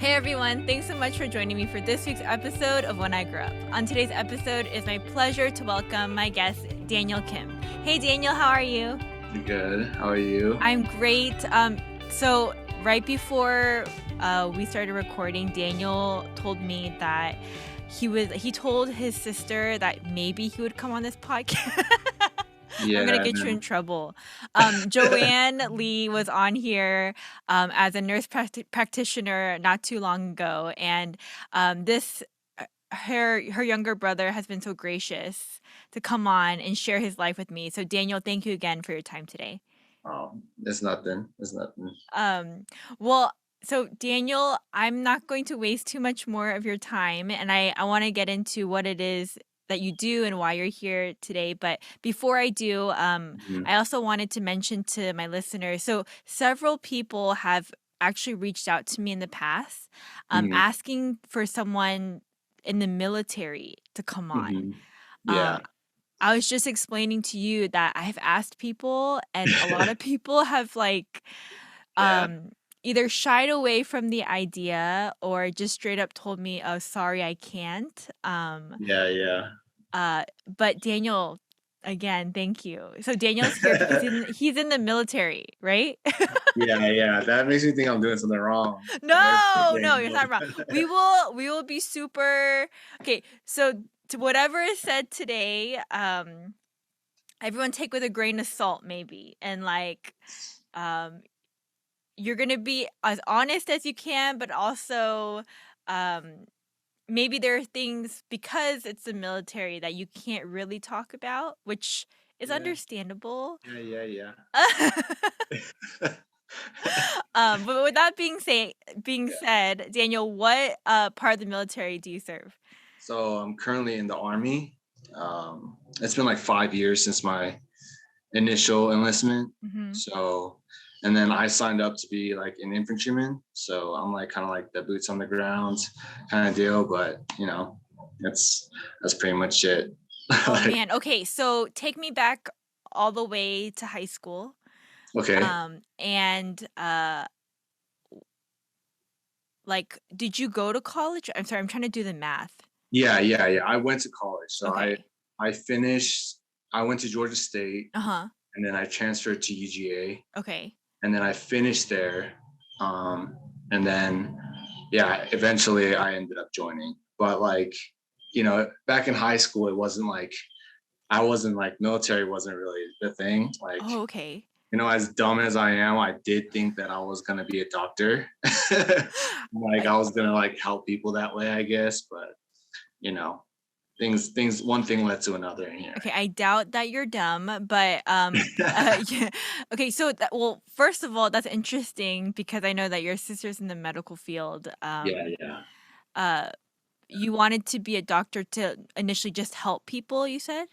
Hey everyone, thanks so much for joining me for this week's episode of When I Grew Up. On today's episode, it's my pleasure to welcome my guest, Daniel Kim. Hey Daniel, how are you? Good. How are you? I'm great. So right before we started recording, Daniel told me that he told his sister that maybe he would come on this podcast. I'm gonna Yeah, get you in no. trouble. Joanne Lee was on here as a nurse practitioner not too long ago, and this her younger brother has been so gracious to come on and share his life with me. So Daniel, thank you again for your time today. Oh, it's nothing. It's nothing. Um, well, so Daniel, I'm not going to waste too much more of your time, and I want to get into what it is that you do and why you're here today. But before I do, Mhm. I also wanted to mention to my listeners, so several people have actually reached out to me in the past, Mhm. asking for someone in the military to come on. Mhm. Um, Yeah. I was just explaining to you that I have asked people, and a lot of people have Yeah. um, either shied away from the idea or just straight up told me, "Oh, sorry, I can't." Yeah, yeah. But Daniel, again, thank you. So Daniel's here because he's in the military, right? Yeah, yeah. That makes me think I'm doing something wrong. I'm very No, no, you're not wrong. thinking. We will be super okay. So to whatever is said today, everyone take with a grain of salt, maybe, and um, you're gonna be as honest as you can, but also, um, maybe there are things because it's the military that you can't really talk about, which is Yeah. understandable. Yeah, yeah, yeah. But with that being Yeah. said, Daniel, what part of the military do you serve? So I'm currently in the army. It's been like 5 years since my initial enlistment. Hmm. So, and then I signed up to be like an infantryman. So I'm like kind of like the boots on the ground kind of deal. But that's pretty much it. Oh Like, man, okay, so take me back all the way to high school. okay, And like, did you go to college? I'm sorry, I'm trying to do the math. yeah, yeah, yeah. I went to college. So I Okay. I finished. I went to Georgia State, Uh-huh. and then I transferred to UGA, Okay. and then I finished there. Um, and then yeah, eventually I ended up joining. But like, back in high school, it wasn't like I wasn't like military wasn't really the thing. Like, Oh, okay. as dumb as I am, I did think that I was gonna be a doctor. Like I I was gonna like help people that way, I guess. But you know, things one thing led to another in here. okay, I doubt that you're dumb, but yeah. Okay, so well, first of all, that's interesting because I know that your sister's in the medical field. Yeah, yeah. Uh you wanted to be a doctor to initially just help people, you said?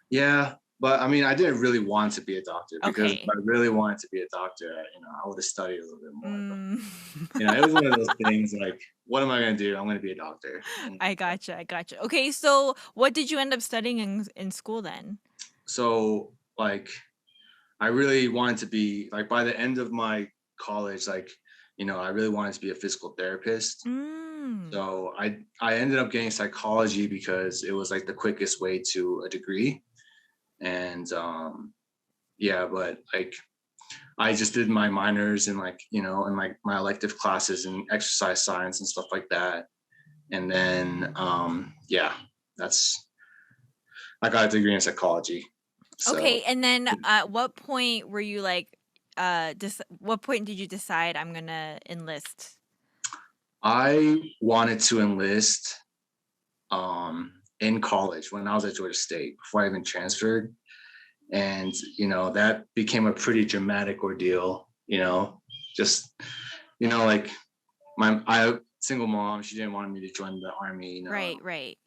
Yeah, but I mean, I didn't really want to be a doctor because if Okay. I really wanted to be a doctor, I would have studied a little bit more. But Mm. it was one of those things like, what am I gonna do? I'm gonna be a doctor. And I gotcha. I gotcha. Okay, so what did you end up studying in school then? so like I really wanted to be like by the end of my college, like, I really wanted to be a physical therapist. Mm. So I ended up getting psychology because it was like the quickest way to a degree. And yeah, but like I just did my minors and like, and like my elective classes and exercise science and stuff like that. And then yeah, that's I got a degree in psychology. So Okay, and then at what point were you like what point did you decide I'm going to enlist? I wanted to enlist in college when I was at Georgia State before I even transferred. And, that became a pretty dramatic ordeal, just, like I single mom, she didn't want me to join the army, Right, right.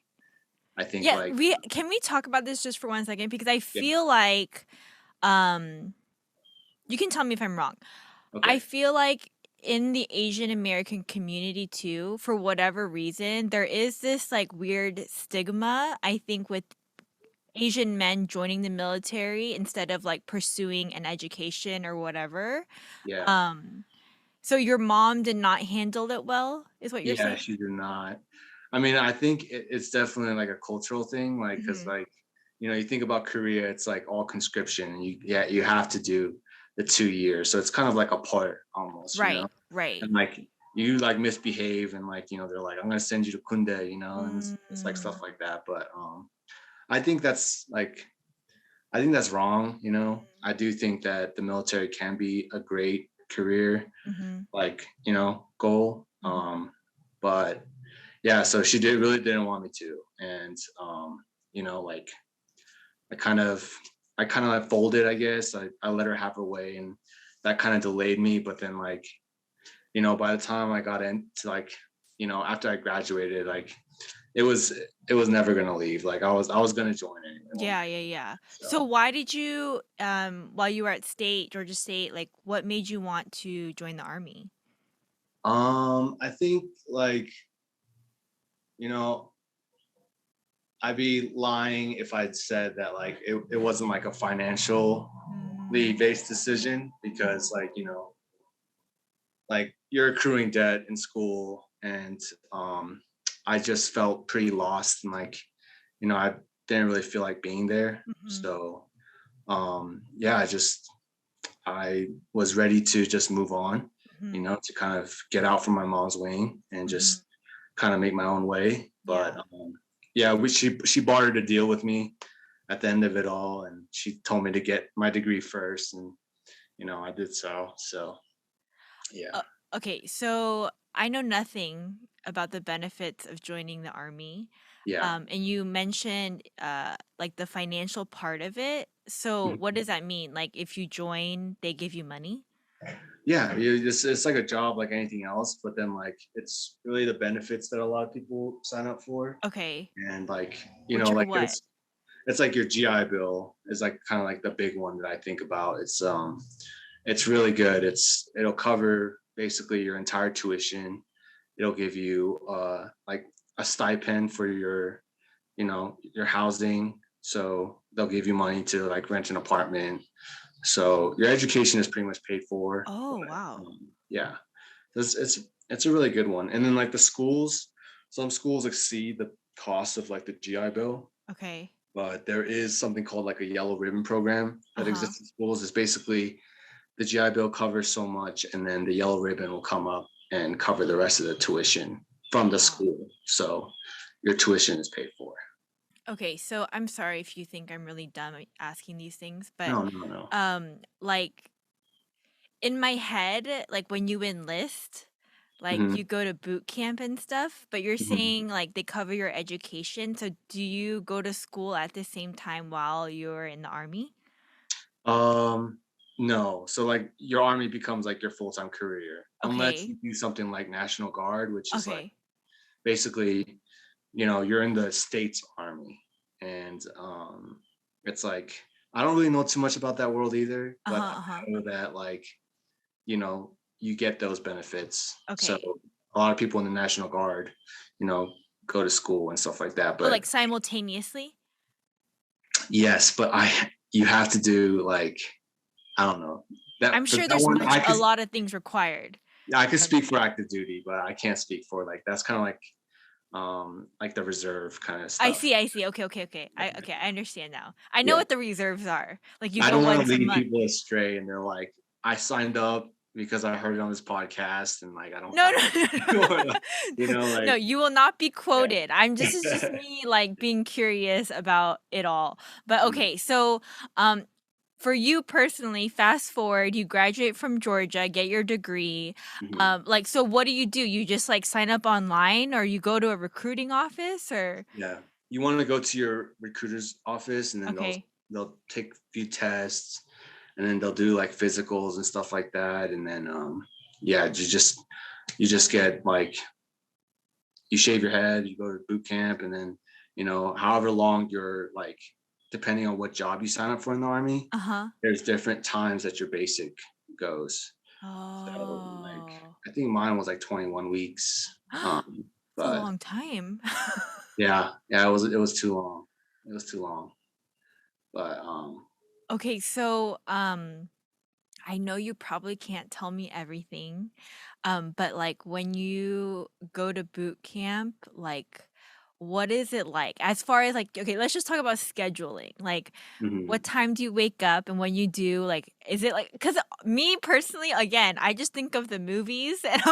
I think Yeah, like, we can we talk about this just for 1 second because I yeah, feel like um you can tell me if I'm wrong. I okay. feel like in the Asian American community too, for whatever reason, there is this like weird stigma, I think, with Asian men joining the military instead of like pursuing an education or whatever. Yeah. Um So your mom did not handle it well, is what you're Yeah, saying? she did not. I mean, I think it's definitely like a cultural thing, like because Mhm. like you think about Korea, it's like all conscription, and you have to do the 2 years, so it's kind of like a part almost, Right, right. and like you like misbehave, and like they're like, I'm gonna send you to Kunde, and it's like stuff Mm, like that. But I think that's like I think that's wrong. I do think that the military can be a great career, mhm, like goal. mhm, But yeah, so she did really didn't want me to, and like I kind of like folded, I guess. I let her have her way, and that kind of delayed me. But then like by the time I got into like after I graduated, like it was it was never gonna leave. Like I was gonna join anyway one yeah, day. yeah, yeah. So So why did you, while you were at Georgia State, like, what made you want to join the Army? I think like you know I'd be lying if I'd said that like it wasn't like a financially Mm, based decision, because like like you're accruing debt in school, and I just felt pretty lost, and like I didn't really feel like being there. mhm, So yeah, I was ready to just move on, mhm, to kind of get out from my mom's wing and mhm. just kind of make my own way. But Yeah. yeah, she bartered a deal with me at the end of it all, and she told me to get my degree first, and I did so. So yeah. Uh, okay, so I know nothing about the benefits of joining the Army. Yeah. And you mentioned like the financial part of it. So what Mhm. does that mean? Like if you join, they give you money? Yeah, it's like a job like anything else, but then like it's really the benefits that a lot of people sign up for, Okay. and like Which are like what? it's like your GI Bill is like kind of like the big one that I think about. It's really good. It'll cover basically your entire tuition. It'll give you like a stipend for your housing. So they'll give you money to like rent an apartment. So your education is pretty much paid for. Oh, But wow. yeah, it's a really good one. And then like the schools, some schools exceed the cost of like the GI Bill, Okay. but there is something called like a yellow ribbon program that Uh-huh. exists in schools. It's basically the GI Bill covers so much, and then the yellow ribbon will come up and cover the rest of the tuition from the Wow. school. So your tuition is paid for. Okay, so I'm sorry if you think I'm really dumb asking these things, but No, no, no. like in my head, like when you enlist, like Hmm. you go to boot camp and stuff, but you're Hmm. saying like they cover your education. So do you go to school at the same time while you're in the army? Um, no. So like your army becomes like your full time career, unless Okay. you do something like National Guard, which is like Okay. basically you're in the state's army, and it's like I don't really know too much about that world either, but Uh-huh, I uh-huh. know that like you get those benefits. So Okay. a lot of people in the National Guard, you know, go to school and stuff like that. Oh, like But simultaneously? yes, but you have to do like I don't know I'm that sure that there's one a lot of things required. I could If I'm speak for active duty, but I can't speak for like that's kind of like the reserve kind of I stuff. see, I see. Okay, okay, okay. I understand now. I know Yeah. what the reserves are. Like you I go don't want to once a lead month. people astray, and they're like, I signed up because I heard it on this podcast, and like I don't No, follow. no, Or, like, no. No, like you will not be yeah. quoted. This is just me like being curious about it all. But Mm, okay, so um for you personally, fast forward, you graduate from Georgia, get your degree. mhm. Like so what do? You just like sign up online or you go to a recruiting office or Yeah. You want to go to your recruiter's office, and then okay. they'll take a few tests, and then they'll do like physicals and stuff like that, and then yeah, you just get like you shave your head, you go to boot camp, and then however long you're like, depending on what job you sign up for in the army, Uh-huh. there's different times that your basic goes. So like Oh. I think mine was like 21 weeks. It's a But long time. yeah, it was too long. It was too long. But Okay, so I know you probably can't tell me everything, but like when you go to boot camp, like what is it like? As far as like, okay, let's just talk about scheduling. Like, what Mhm. time do you wake up? And when you do, like, is it like, because me personally, again, I just think of the movies and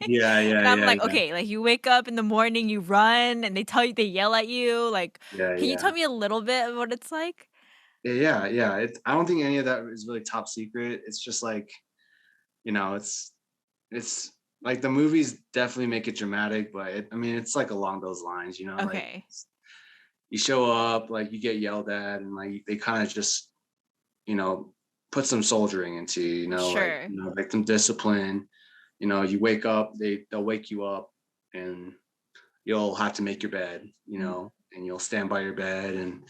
Yeah, yeah, and I'm yeah, like, yeah. okay, like you wake up in the morning, you run, and they tell you, they yell at you. Like, Yeah, can you yeah. tell me a little bit of what it's like? Yeah, yeah. I don't think any of that is really top secret. It's just like, it's like the movies definitely make it dramatic, but I mean, it's like along those lines, like Okay. you show up, like you get yelled at, and like they kind of just, you know, put some soldiering into you, like Sure. like some discipline. You wake up, they'll wake you up, and you'll have to make your bed, Mm, and you'll stand by your bed, and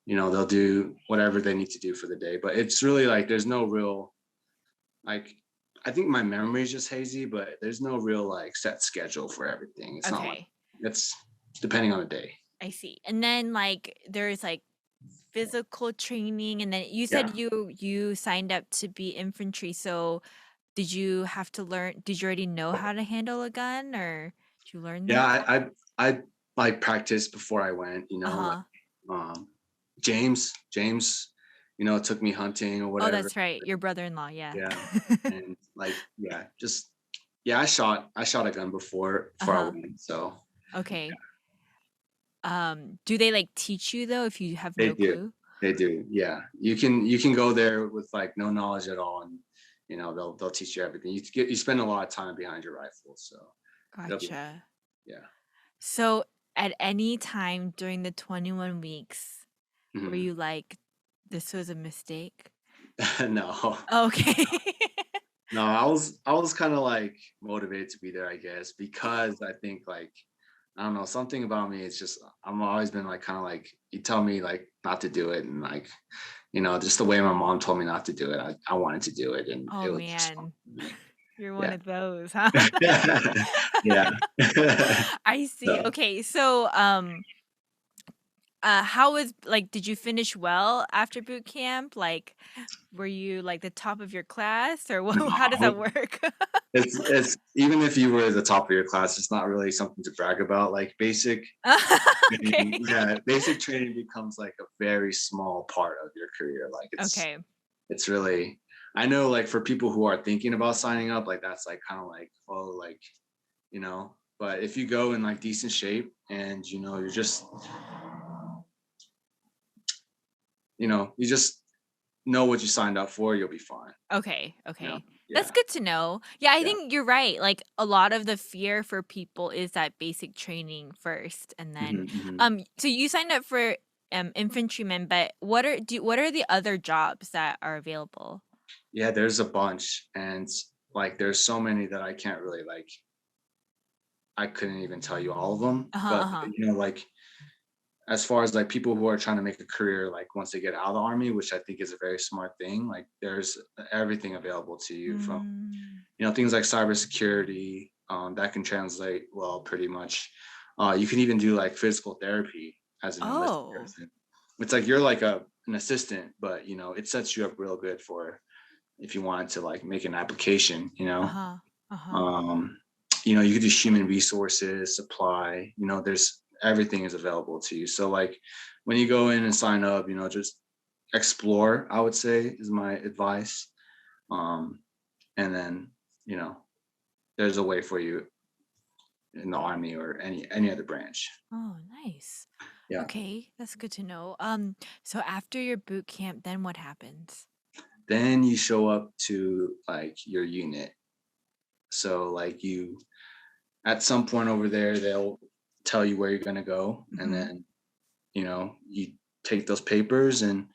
they'll do whatever they need to do for the day. But it's really like there's no real like I think my memory is just hazy, but there's no real like set schedule for everything. It's not like okay. it's depending on the day. I see. And then like there's like physical training, and then you Yeah. said you signed up to be infantry. So did you have to learn, did you already know how to handle a gun, or did you learn Yeah, that? I like practiced before I went, like Uh-huh. um James, took me hunting or Oh, whatever. that's right. Your brother-in-law, yeah. Yeah. And like just yeah, I shot a gun before I Uh-huh. went. So Okay. Do they like teach you though if you have they no do. clue? They do. Yeah. You can go there with like no knowledge at all, and they'll teach you everything. You spend a lot of time behind your rifle, so it'll be Gotcha. yeah. So at any time during the 21 weeks, were Mhm. you like, this was a mistake? No. Okay. No, I was kind of like motivated to be there, I guess, because I think like I don't know, something about me. It's just I'm always been like kind of like you tell me like not to do it, and like just the way my mom told me not to do it, I wanted to do it, and Oh it was just fun man, for me. you're one Yeah. of those, huh? Yeah. I see. So Okay, so how was, like, did you finish well after boot camp? Like, were you like the top of your class, or how does that no, work? it's even if you were the top of your class, it's not really something to brag about. Like basic Okay. training, yeah, basic training becomes like a very small part of your career. Like Okay. it's really I know like for people who are thinking about signing up, like that's like kind of like, oh, like, but if you go in like decent shape and you're just, you just know what you signed up for, you'll be fine. Okay, okay. That's Yeah. good to know. Yeah, I Yeah. think you're right. Like a lot of the fear for people is that basic training first, and then Mhm, mhm. so you signed up for infantryman, but what are the other jobs that are available? Yeah, there's a bunch, and like there's so many that I can't really like I couldn't even tell you all of them. Uh-huh, But uh-huh. like as far as like people who are trying to make a career like once they get out of the army, which I think is a very smart thing, like there's everything available to you from Mm. things like cybersecurity, that can translate well pretty much. You can even do like physical therapy as an enlisted Oh. person. It's like you're like an assistant, but it sets you up real good for if you wanted to like make an application. Uh-huh. Uh-huh. Um, you could do human resources, supply. There's everything is available to you. So like when you go in and sign up, just explore. I would say is my advice. Um, and then you know there's a way for you in the army or any other branch. Oh, nice. Yeah. Okay, that's good to know. So after your boot camp, then what happens? Then you show up to like your unit. So like you at some point over there, they'll tell you where you're gonna go, and Mhm. then you take those papers, and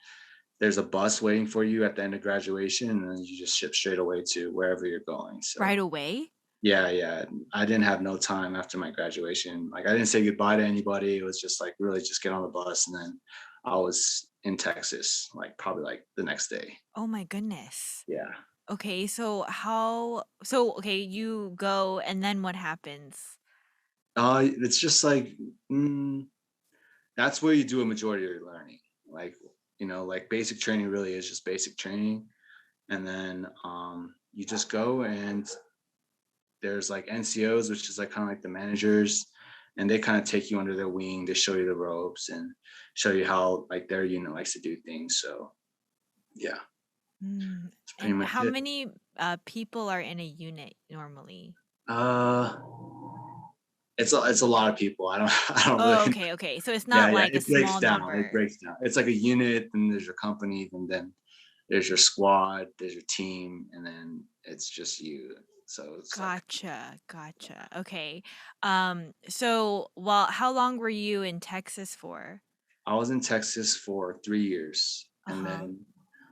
there's a bus waiting for you at the end of graduation, and then you just ship straight away to wherever you're going. So Right away? yeah, yeah. I didn't have no time after my graduation. Like I didn't say goodbye to anybody. It was just like really just get on the bus, and then I was in Texas like probably like the next day. Oh my goodness. Yeah. Okay, okay, you go and then what happens? It's just like that's where you do a majority of your learning. Like like basic training really is just basic training. and then you just go, and there's like NCOs, which is like kind of like the managers, and they kind of take you under their wing. They show you the ropes and show you how like their unit likes to do things. So yeah, Mm. that's pretty And much how it. many people are in a unit normally? Uh, it's a lot of people. I don't I don't really. Oh, okay, okay. So it's Yeah, not yeah. like a It breaks small down. It number. breaks down. It's like a unit, then there's your company, and then there's your squad, there's your team, and then it's just you. So it's like Gotcha, gotcha. Okay. So, well, how long were you in Texas for? I was in Texas for 3 years, and Uh-huh. then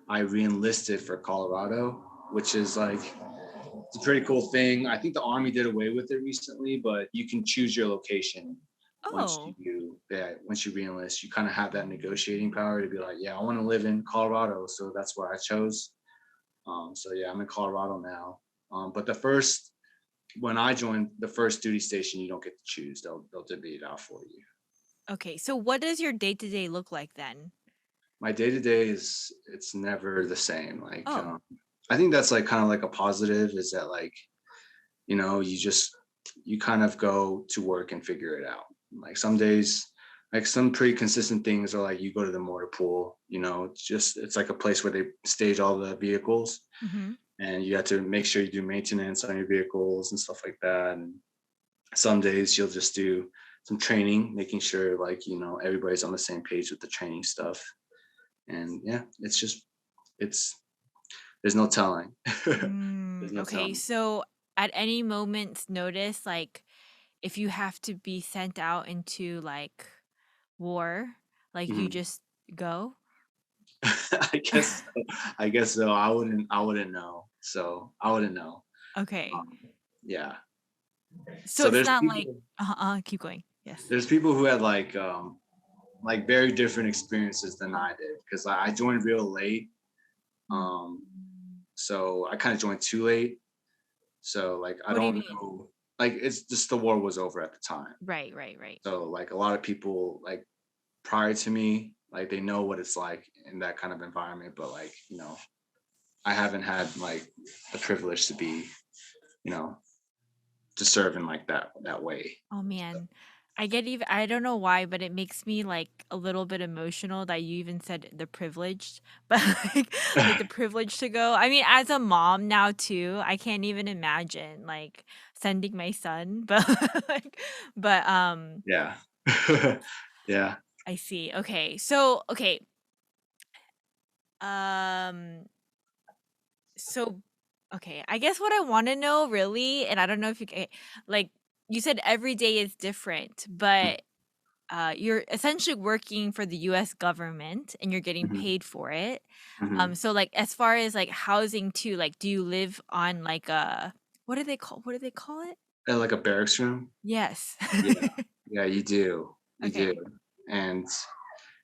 I re-enlisted for Colorado, which is like it's a pretty cool thing. I think the Army did away with it recently, but you can choose your location once Oh. once you re-enlist. You kind of have that negotiating power to be like, yeah, I want to live in Colorado, so that's where I chose. So yeah, I'm in Colorado now. But the first when I joined the first duty station, you don't get to choose. They'll divvy it out for you. Okay. So what does your day-to-day look like then? My day to day is it's never the same. Like Oh. I think that's like kind of like a positive is that like you kind of go to work and figure it out. Like some days, like some pretty consistent things are like you go to the motor pool. It's like a place where they stage all the vehicles, Mhm. and you have to make sure you do maintenance on your vehicles and stuff like that. And some days you'll just do some training, making sure like everybody's on the same page with the training stuff. And yeah, it's there's no telling. There's no Okay. telling. So at any moment's notice, like if you have to be sent out into like war, like you Mhm. just go? I guess so. I guess so. I wouldn't know. So I wouldn't know. Okay. Um, yeah. So So it's not like keep going. Yes. there's people who had like very different experiences than I did because I joined real late. Mm. So I kind of joined too late. So like I What do you don't mean? know. Like it's just the war was over at the time. Right, right, right. So like a lot of people like prior to me, like they know what it's like in that kind of environment, but like I haven't had like the privilege to be you know to serve in like that way. Oh man. I don't know why, but it makes me like a little bit emotional that you even said the privileged, but like the privilege to go. I mean, as a mom now too, I can't even imagine like sending my son, but Yeah. Yeah. I see. Okay. So, okay. Um so okay, I guess what I want to know really, and I don't know if like you said every day is different, but you're essentially working for the US government and you're getting Mhm, paid for it. mhm. So like as far as like housing too, like do you live on like a what do they call it? And like a barracks room? Yes. Yeah. Yeah, you do. You do. Okay. And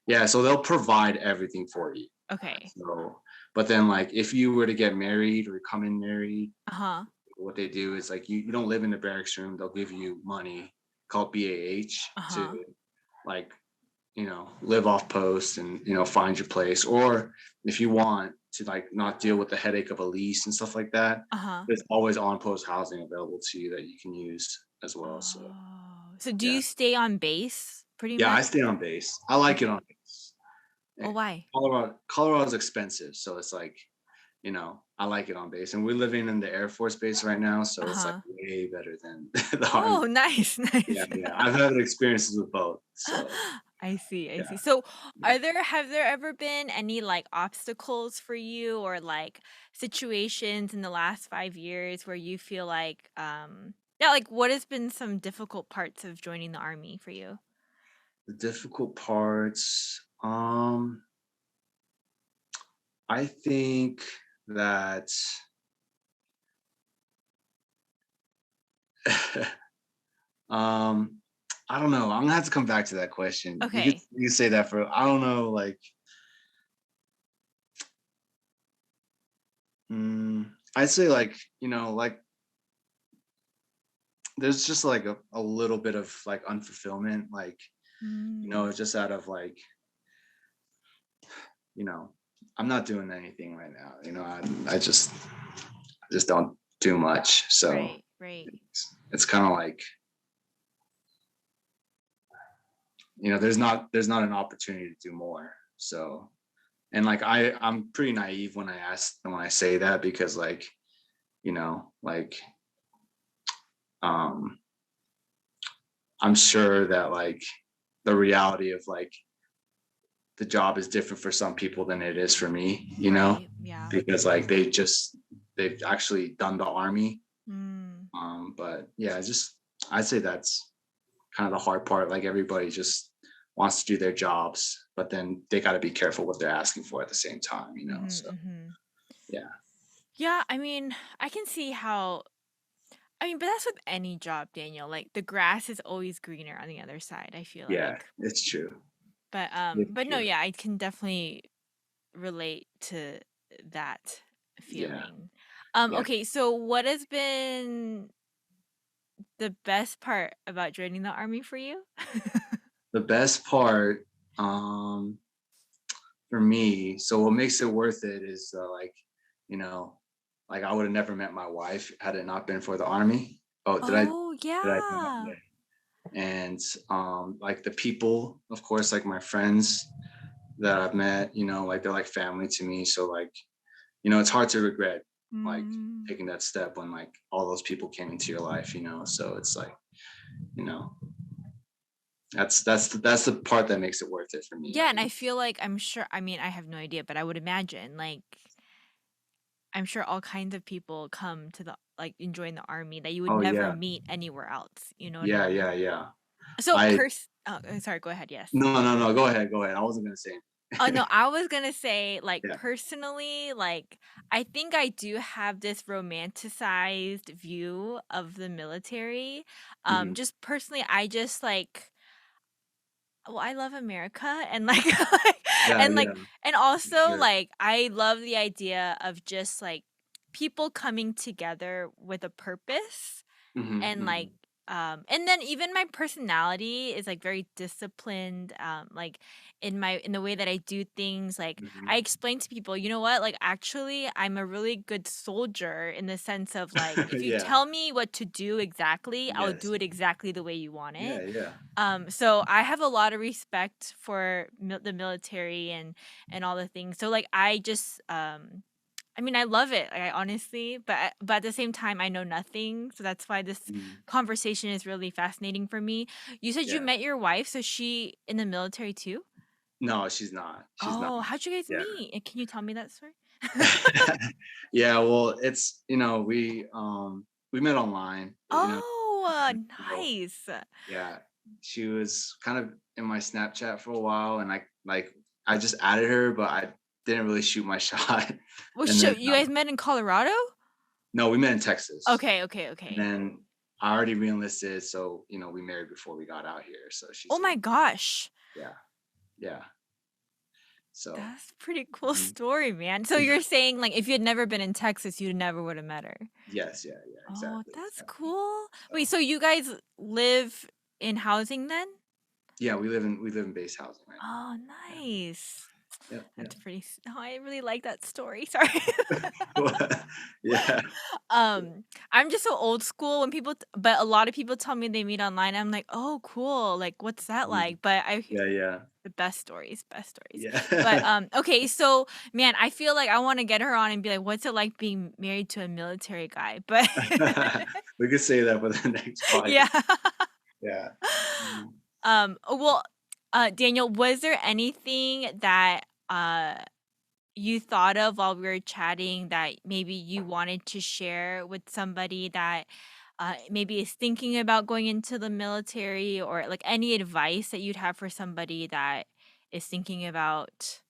yeah, so they'll provide everything for you. Okay. So, but then like if you were to get married or come in married, Uh-huh. what they do is like you don't live in the barracks room. They'll give you money called BAH to Uh-huh. like live off post and find your place. Or if you want to like not deal with the headache of a lease and stuff like that, Uh-huh. there's always on post housing available to you that you can use as well. So Oh. So do yeah. you stay on base pretty Yeah, I much? stay on base. I like it Okay. on base. Well, Eh, why? Colorado's expensive, so it's like, I like it on base. And we're living in the Air Force Base right now, so it's like Uh-huh. way better than the Army. Oh, nice, Yeah, nice. yeah. I've had experiences with both. So I see, I yeah, see. So, yeah. have there ever been any like obstacles for you or like situations in the last 5 years where you feel like yeah, like what has been some difficult parts of joining the army for you? The difficult parts. I think that um I don't know. I'm gonna have to come back to that question. Okay. You could say that for I don't know, like I'd say like, like there's just like a little bit of like unfulfillment, like, Mm, just out of like, you know, I'm not doing anything right now. I just don't do much. So Right, right. it's kind of like, there's not an opportunity to do more. So, and like I'm pretty naive when I say that, because like, like, um I'm sure that like the reality of like the job is different for some people than it is for me, Right, yeah. because like they've actually done the army. Mm. But yeah, I'd say that's kind of the hard part. Like everybody just wants to do their jobs, but then they got to be careful what they're asking for at the same time, Mhm, so mhm. yeah. Yeah, I mean, I can see how I mean, but that's with any job, Daniel. Like the grass is always greener on the other side, I feel Yeah, like. it's true. But It's but no, true. yeah, I can definitely relate to that Yeah. feeling. Yeah. Okay, so what has been the best part about joining the army for you? The best part, um for me, so what makes it worth it is like, you know, like I would have never met my wife had it not been for the army. Oh, Oh, did I do that? yeah. Yeah. And like the people, of course, like my friends that I've met, like they're like family to me. So like, it's hard to regret like Mm. taking that step when like all those people came into your life. So it's like, you know, that's the part that makes it worth it for me, Yeah, at and I least. feel like I'm sure I mean, I have no idea, but I would imagine like I'm sure all kinds of people come to the like enjoying the army that you would Oh never yeah. meet anywhere else. You know what I Yeah, mean? yeah, yeah. So I sorry, go ahead. Yes. No, no, no. Go ahead. Go ahead. I wasn't gonna say Oh anything. no, I was gonna say like Yeah. personally, like I think I do have this romanticized view of the military. Mhm. Just personally, I just like well, I love America and like Yeah, and like yeah, and also sure. like I love the idea of just like people coming together with a purpose Mhm, and like mhm, and then even my personality is like very disciplined like in the way that I do things like I mhm. explain to people you know what like actually I'm a really good soldier in the sense of like if you Yeah. tell me what to do exactly I'll do Yes. it exactly the way you want Yeah, it yeah. so I have a lot of respect for the military and all the things so like I just I mean, I love it, I honestly, but at the same time, I know nothing, so that's why this Mhm. conversation is really fascinating for me. You said you Yeah. met your wife, so she in the military too? No, she's not. She's not. Oh, how'd you guys Yeah. meet? And can you tell me that story? Yeah, well, it's, we met online, Oh, so nice. yeah. She was kind of in my Snapchat for a while, and I just added her, but I didn't really shoot my shot. Well, And then you guys met in Colorado? no, we met in Texas. Okay, okay, And okay. then I already reenlisted, so we married before we got out here. So Oh she's my gosh. yeah, yeah. So That's a pretty cool mhm. story, man. So you're saying, like, if you had never been in Texas, you never would have met her? Yes, yeah, yeah, Oh, exactly, that's exactly. cool. Wait, So so you guys live in housing then? yeah, we live in base housing right Oh, now. nice. Yeah, yeah, That's pretty oh, I really like that story. Sorry. yeah. Yeah. I'm just so old school when but a lot of people tell me they meet online. I'm like, "Oh, cool. Like, what's that Mhm. like?" But Yeah, yeah, the best stories, best stories. But, yeah. okay, so, man, I feel like I wanna get her on and be like, "What's it like being married to a military guy?" But We could say that for the next yeah. podcast. Yeah. Mhm. Well, Daniel, was there anything that, you thought of while we were chatting that maybe you wanted to share with somebody that, maybe is thinking about going into the military or, like, any advice that you'd have for somebody that is thinking about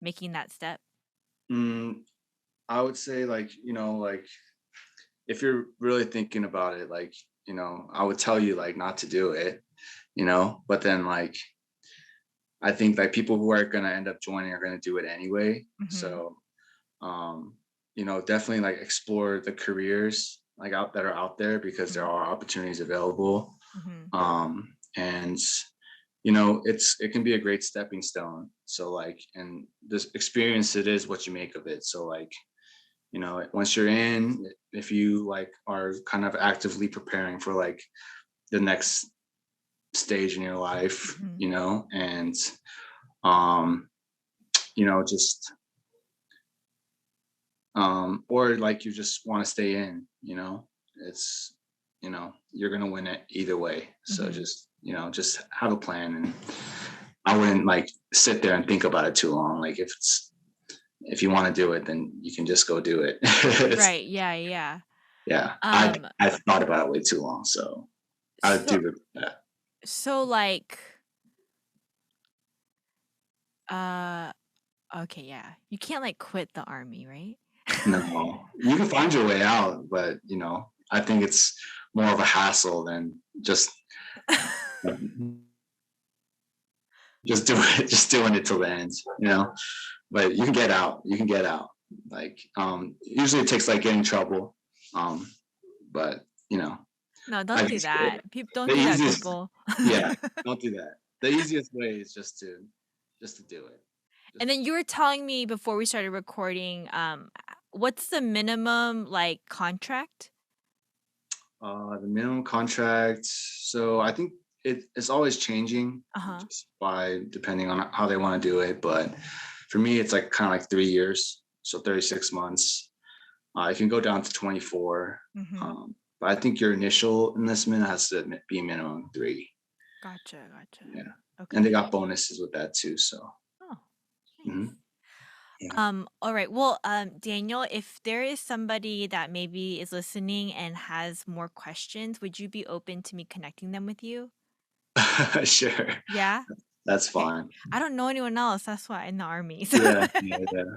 making that step? Mm, I would say like, like if you're really thinking about it, like, I would tell you like not to do it, but then like I think like people who are gonna end up joining are gonna do it anyway. Mhm, So definitely like explore the careers like out that are out there, because there mhm, are opportunities available. mhm, And it can be a great stepping stone. So like, and this experience, it is what you make of it. So like, once you're in, if you like are kind of actively preparing for like the next stage in your life, Mhm. and um just or like you just want to stay in, it's you're gonna win it either way. So Mhm. just have a plan, and I wouldn't like sit there and think about it too long. Like if you want to do it, then you can just go do it. It's, Right, yeah, yeah. yeah, I Um, I've thought about it way too long, so I would so do that. so, like, uh okay, yeah. You can't, like, quit the army, right? No, you can find your way out, but I think it's more of a hassle than just do it, just doing it till the end, But you can get out. You can get out. Like, usually it takes like getting in trouble. Um, but No, don't I do guess that. Don't the do that, easiest, people. yeah, don't do that. The easiest way is just to do it. And Just then you were telling me before we started recording, what's the minimum, like, contract? the minimum contract. So I think it's always changing, Uh-huh. just by depending on how they want to do it. But for me, it's like kind of like 3 years, so 36 months. It can go down to 24. Mhm. But I think your initial enlistment has to be minimum 3. Gotcha, gotcha. Yeah. And they Okay. got bonuses with that too. So, Oh, nice. mhm, yeah. All right. Well, Daniel, if there is somebody that maybe is listening and has more questions, would you be open to me connecting them with you? Sure. Yeah? That's Okay. fine. I don't know anyone else. That's why in the army. So Yeah. Yeah. Yeah.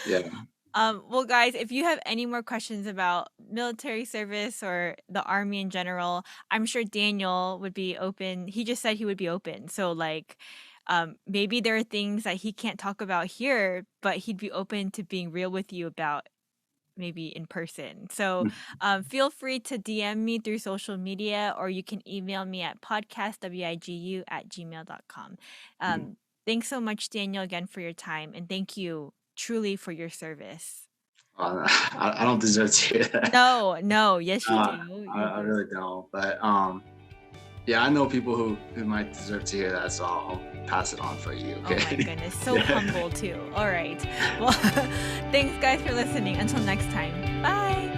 Yeah. well, guys, if you have any more questions about military service or the army in general, I'm sure Daniel would be open. He just said he would be open. So, like, maybe there are things that he can't talk about here, but he'd be open to being real with you about maybe in person. So, feel free to DM me through social media, or you can email me at podcastwigu@gmail.com. Mhm. Thanks so much, Daniel, again for your time. And thank you truly for your service. I don't deserve to hear that. No, no, yes, you Uh, do. I, You I do. really don't. But yeah, I know people who might deserve to hear that, so I'll pass it on for you. Oh my Okay. goodness. So Yeah. humble, too. All right. Well, thanks, guys, for listening. Until next time. Bye.